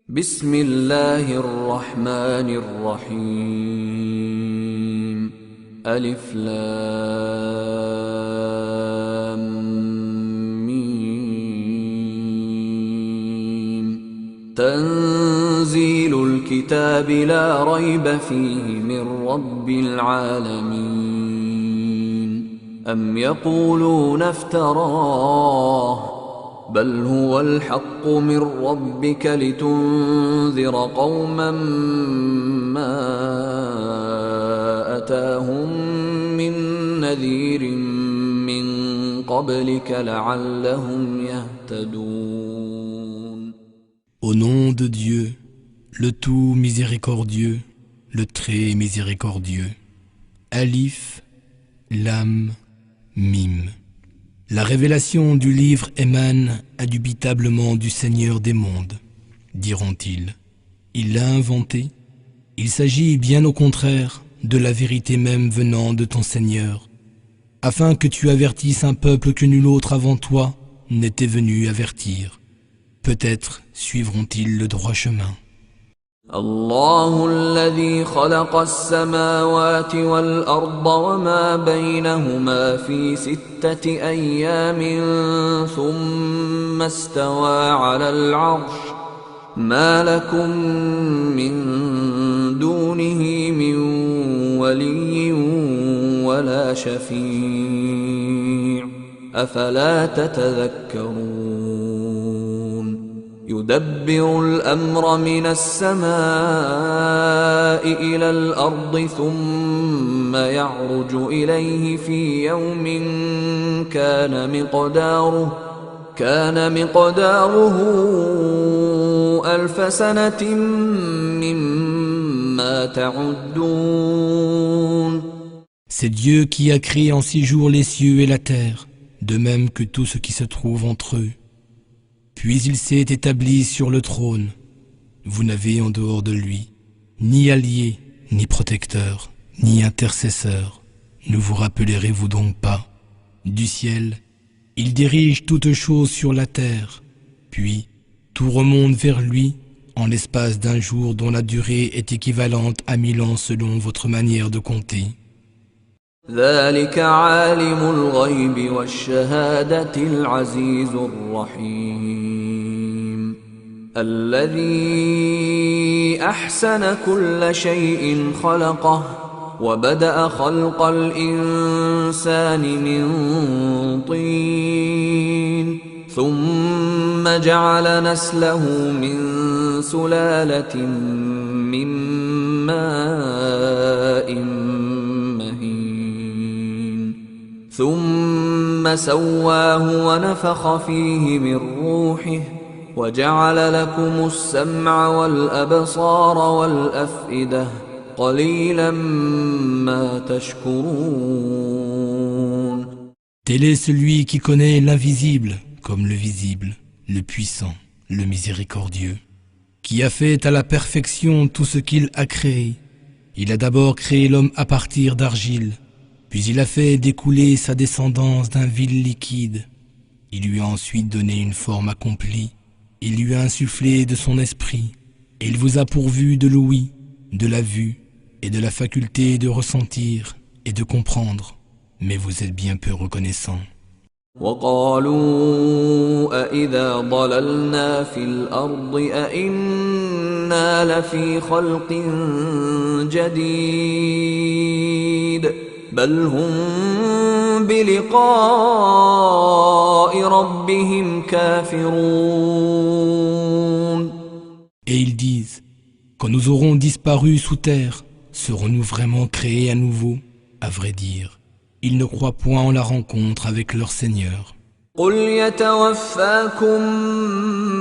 بسم الله الرحمن الرحيم ألف لام ميم تنزيل الكتاب لا ريب فيه من رب العالمين أم يقولون افتراه بل هو الحق من ربك لتنذر قوما ما أتاهم من نذير من قبلك لعلهم يهتدون. Au nom de Dieu, le tout miséricordieux, le très miséricordieux. Alif, Lam, Mim. La révélation du livre émane indubitablement du Seigneur des mondes, diront-ils. Il l'a inventé. Il s'agit bien au contraire de la vérité même venant de ton Seigneur, afin que tu avertisses un peuple que nul autre avant toi n'était venu avertir. Peut-être suivront-ils le droit chemin. الله الذي خلق السماوات والأرض وما بينهما في 6 أيام ثم استوى على العرش ما لكم من دونه من ولي ولا شفيع أفلا تتذكرون. يدبر الأمر من السماء إلى الأرض ثم يعرج إليه في يوم كان مقداره 1000 سنة مما تعدون. C'est Dieu qui a créé en 6 jours les cieux et la terre, de même que tout ce qui se trouve entre eux. Puis il s'est établi sur le trône. Vous n'avez en dehors de lui ni allié, ni protecteur, ni intercesseur. Ne vous rappellerez-vous donc pas? Du ciel, il dirige toutes choses sur la terre. Puis, tout remonte vers lui en l'espace d'un jour dont la durée est équivalente à 1000 ans selon votre manière de compter. ذلك عالم الغيب والشهادة العزيز الرحيم الذي أحسن كل شيء خلقه وبدأ خلق الإنسان من طين ثم جعل نسله من سلالة من ماء ثم سواه ونفخ فيه من روحه وجعل لكم السمع والأبصار والأفئدة قليلا ما تشكرون. Tel est celui qui connaît l'invisible comme le visible, le puissant, le miséricordieux, qui a fait à la perfection tout ce qu'il a créé. Il a d'abord créé l'homme à partir d'argile. Puis il a fait découler sa descendance d'un vil liquide. Il lui a ensuite donné une forme accomplie. Il lui a insufflé de son esprit. Et il vous a pourvu de l'ouïe, de la vue et de la faculté de ressentir et de comprendre. Mais vous êtes bien peu reconnaissants. وقالوا أإذا ضللنا في الأرض أإنا لفي خلق جديد بل هم بلقاء ربهم كافرون. Et ils disent, quand nous aurons disparu sous terre, serons-nous vraiment créés à nouveau? À vrai dire, ils ne croient point en la rencontre avec leur Seigneur. قل يتوفاكم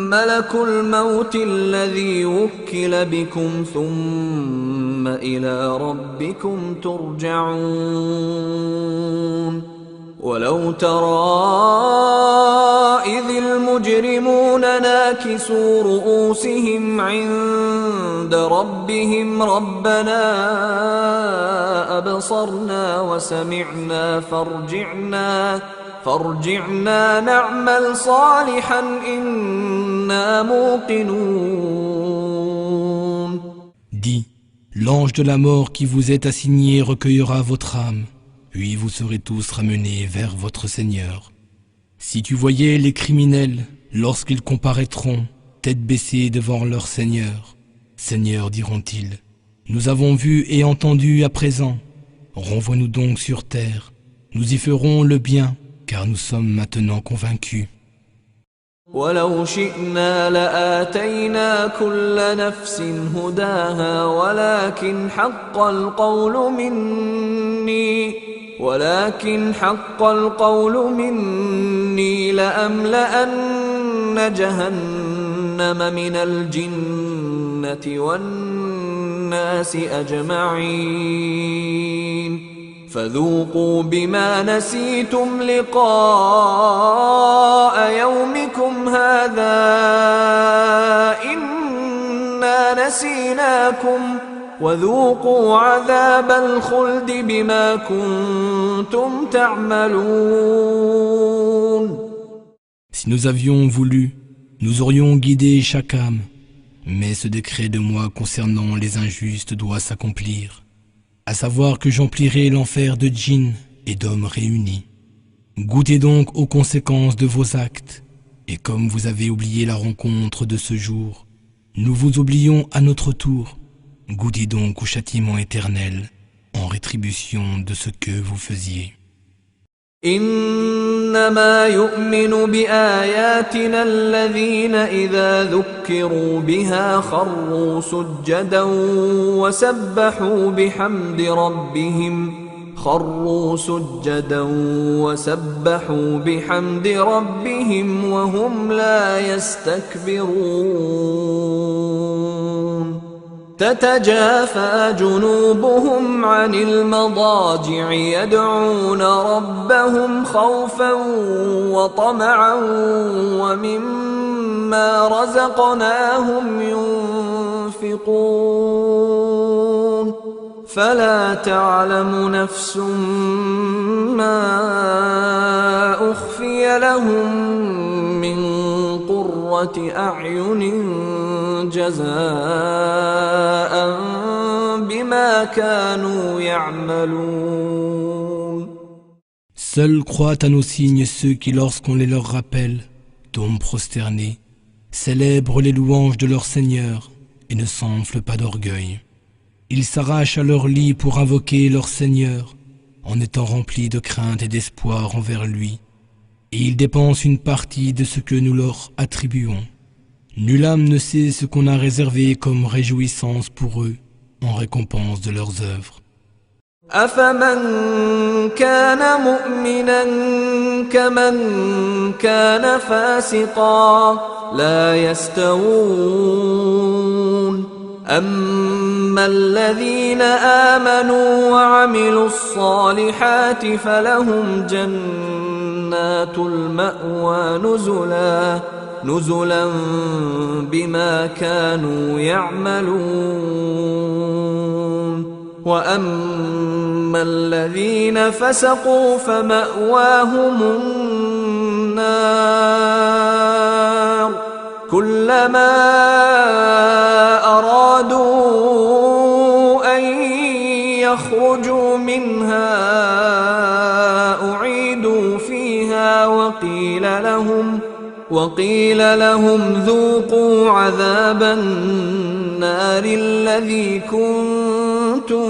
ملك الموت الذي وكل بكم ثم إلى ربكم ترجعون. ولو ترى إذ المجرمون ناكسوا رؤوسهم عند ربهم ربنا أبصرنا وسمعنا فارجعنا نعمل صالحا إنا موقنون. Dis, l'ange de la mort qui vous est assigné recueillera votre âme, puis vous serez tous ramenés vers votre Seigneur. Si tu voyais les criminels, lorsqu'ils comparaîtront, tête baissée devant leur Seigneur, Seigneur, diront-ils, nous avons vu et entendu à présent, renvoie-nous donc sur terre, nous y ferons le bien, car nous sommes maintenant convaincus. ولو شئنا لآتينا كل نفس هداها ولكن حق القول مني لأملأن جهنم من الجنة والناس أجمعين فذوقوا بما نسيتم لقاء يومكم هذا إنا نسيناكم وذوقوا عذاب الخلد بما كنتم تعملون. Si nous avions voulu, nous aurions guidé chaque âme, mais ce décret de moi concernant les injustes doit s'accomplir, à savoir que j'emplirai l'enfer de djinns et d'hommes réunis. Goûtez donc aux conséquences de vos actes, et comme vous avez oublié la rencontre de ce jour, nous vous oublions à notre tour. Goûtez donc au châtiment éternel en rétribution de ce que vous faisiez. إنما يؤمن بآياتنا الذين إذا ذكروا بها خروا سجدا وسبحوا بحمد ربهم وهم لا يستكبرون. تتجافى جنوبهم عن المضاجع يدعون ربهم خوفا وطمعا ومما رزقناهم ينفقون فلا تعلم نفس ما أخفي لهم من قرة أعين جزاء بما كانوا يعملون. Seuls croient à nos signes ceux qui, lorsqu'on les leur rappelle, tombent prosternés, célèbrent les louanges de leur Seigneur et ne s'enflent pas d'orgueil. Ils s'arrachent à leur lit pour invoquer leur Seigneur en étant remplis de crainte et d'espoir envers lui, et ils dépensent une partie de ce que nous leur attribuons. Nulle âme ne sait ce qu'on a réservé comme réjouissance pour eux en récompense de leurs œuvres. أفمن كان مؤمنا كمن كان فاسقا لا يستوون أما الذين آمنوا وعملوا الصالحات فلهم جنات المأوى نزلا بما كانوا يعملون وأما الذين فسقوا فمأواهم النار كلما أرادوا أن يخرجوا منها أعيدوا فيها وقيل لهم ذوقوا عذاب النار الذي كنتم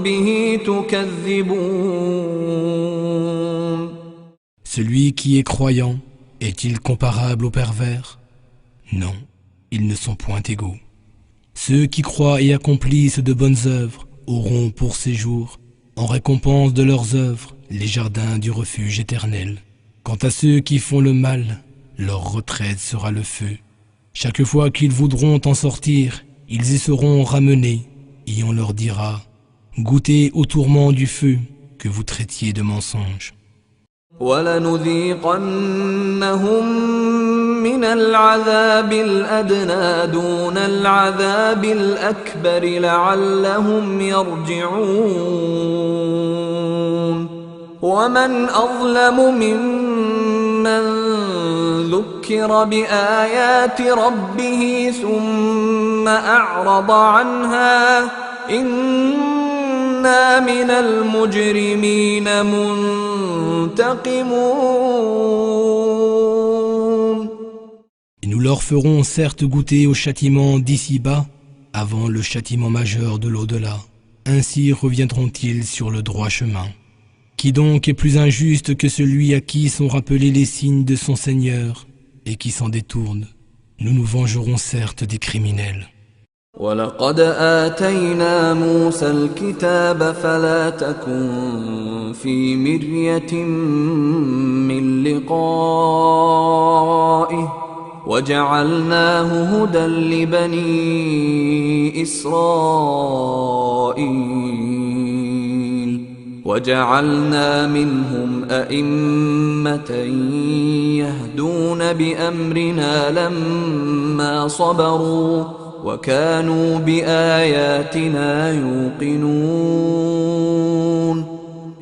به تكذبون. Celui qui est croyant, est-il comparable au pervers? Non, ils ne sont point égaux. Ceux qui croient et accomplissent de bonnes œuvres auront pour séjour, en récompense de leurs œuvres, les jardins du refuge éternel. Quant à ceux qui font le mal, leur retraite sera le feu. Chaque fois qu'ils voudront en sortir, ils y seront ramenés, et on leur dira « Goûtez au tourment du feu que vous traitiez de mensonge. » وَلَنُذِيقَنَّهُمْ مِنَ الْعَذَابِ الْأَدْنَى دُونَ الْعَذَابِ الْأَكْبَرِ لَعَلَّهُمْ يَرْجِعُونَ وَمَنْ أَظْلَمُ مِمَّنْ ذكر بآيات ربه ثم أعرض عنها إنا من المجرمين منتقمون. Et nous leur ferons certes goûter au châtiment d'ici-bas avant le châtiment majeur de l'au-delà. Ainsi reviendront-ils sur le droit chemin. Qui donc est plus injuste que celui à qui sont rappelés les signes de son Seigneur et qui s'en détourne? Nous nous vengerons certes des criminels. وَلَقَدْ آتَيْنَا مُوسَى الْكِتَابَ فَلَا تَكُنْ فِي مِرْيَةٍ مِّن لِقَائِهِ وَجَعَلْنَاهُ هُدًى لِبَنِي إِسْرَائِيلَ وَجَعَلْنَا مِنْهُمْ أَئِمَّةً يَهْدُونَ بِأَمْرِنَا لَمَّا صَبَرُوا وَكَانُوا بِآيَاتِنَا يُوقِنُونَ.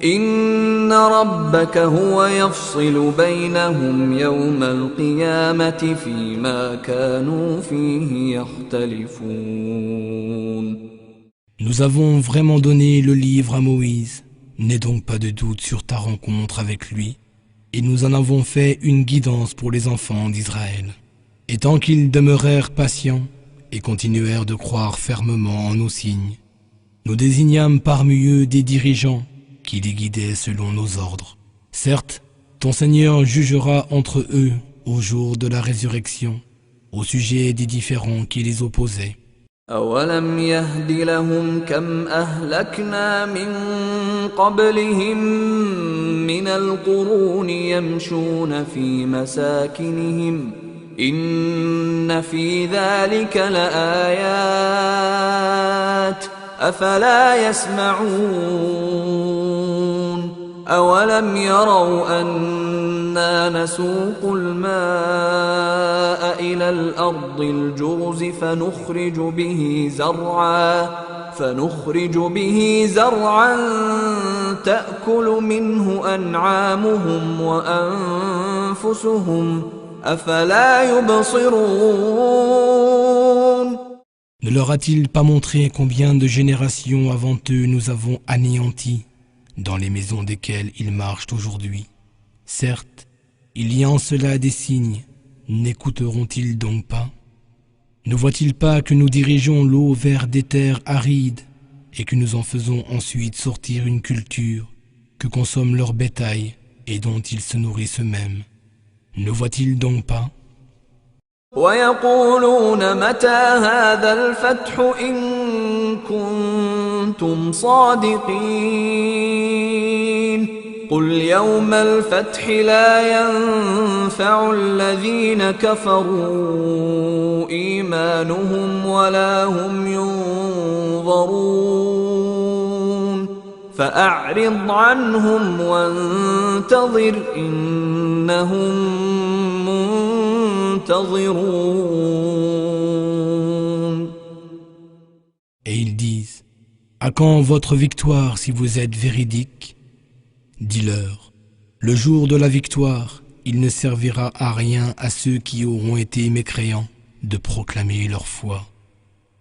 إِنَّ رَبَّكَ هُوَ يَفْصِلُ بَيْنَهُمْ يَوْمَ الْقِيَامَةِ فِيمَا كَانُوا فِيهِ يَخْتَلِفُونَ. Nous avons vraiment donné le livre à Moïse. N'aie donc pas de doute sur ta rencontre avec lui. Et nous en avons fait une guidance pour les enfants d'Israël. Et tant qu'ils demeurèrent patients et continuèrent de croire fermement en nos signes, nous désignâmes parmi eux des dirigeants qui les guidaient selon nos ordres. Certes, ton Seigneur jugera entre eux au jour de la résurrection, au sujet des différends qui les opposaient. أَوَلَمْ يَهْدِ لَهُمْ كَمْ أَهْلَكْنَا مِنْ قَبْلِهِمْ مِنَ الْقُرُونِ يَمْشُونَ فِي مَسَاكِنِهِمْ إِنَّ فِي ذَلِكَ لَآيَاتٍ أَفَلَا يَسْمَعُونَ أَوَلَمْ يَرَوْا أَنَّا نَسُوقُ الْمَاءَ إِلَى الْأَرْضِ الْجُرُزِ فنخرج به زرعا تأكل منه أنعامهم وأنفسهم أفلا يبصرون. Ne leur a-t-il pas montré combien de générations avant eux nous avons anéantis dans les maisons desquelles ils marchent aujourd'hui? Certes, il y a en cela des signes, n'écouteront-ils donc pas? Ne voient-ils pas que nous dirigeons l'eau vers des terres arides et que nous en faisons ensuite sortir une culture que consomme leur bétail et dont ils se nourrissent eux-mêmes? Ne voient-ils donc pas? وَيَقُولُونَ مَتَى هَذَا الْفَتْحُ إِن كُنتُمْ صَادِقِينَ قُلْ يَوْمَ الْفَتْحِ لَا يَنفَعُ الَّذِينَ كَفَرُوا إِيمَانُهُمْ وَلَا هُمْ يُنظَرُونَ فَأَعْرِضْ عَنْهُمْ وَانتَظِرْ إِنَّهُمْ منتظرون. Et ils disent, à quand votre victoire si vous êtes véridiques? Dis-leur, le jour de la victoire, il ne servira à rien à ceux qui auront été mécréants de proclamer leur foi,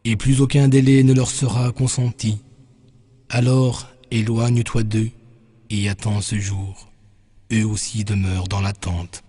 et plus aucun délai ne leur sera consenti. Alors éloigne-toi d'eux et attends ce jour. Eux aussi demeurent dans l'attente.